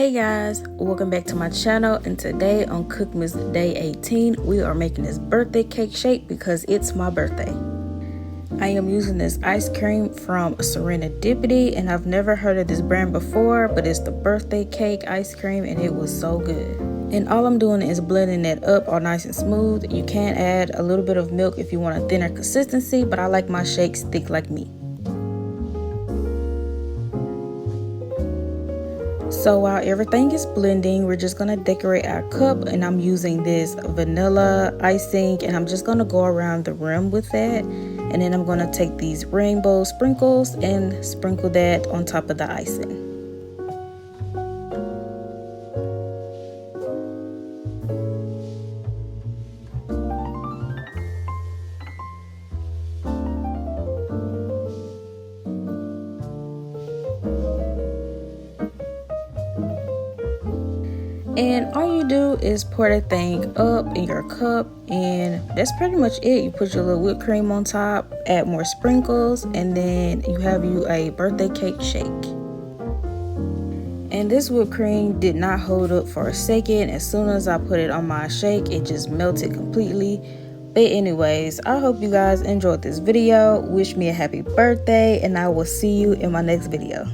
Hey guys, welcome back to my channel, and today on Cookmas day 18 we are making this birthday cake shake because it's my birthday. I am using this ice cream from Serendipity, and I've never heard of this brand before, but it's the birthday cake ice cream and it was so good. And all I'm doing is blending it up all nice and smooth. You can add a little bit of milk if you want a thinner consistency, but I like my shakes thick like me. So while everything is blending, we're just going to decorate our cup, and I'm using this vanilla icing, and I'm just going to go around the rim with that, and then I'm going to take these rainbow sprinkles and sprinkle that on top of the icing. And all you do is pour that thing up in your cup, and that's pretty much it. You put your little whipped cream on top, add more sprinkles, and then you have you a birthday cake shake. And this whipped cream did not hold up for a second. As soon as I put it on my shake, it just melted completely. But anyways, I hope you guys enjoyed this video. Wish me a happy birthday, and I will see you in my next video.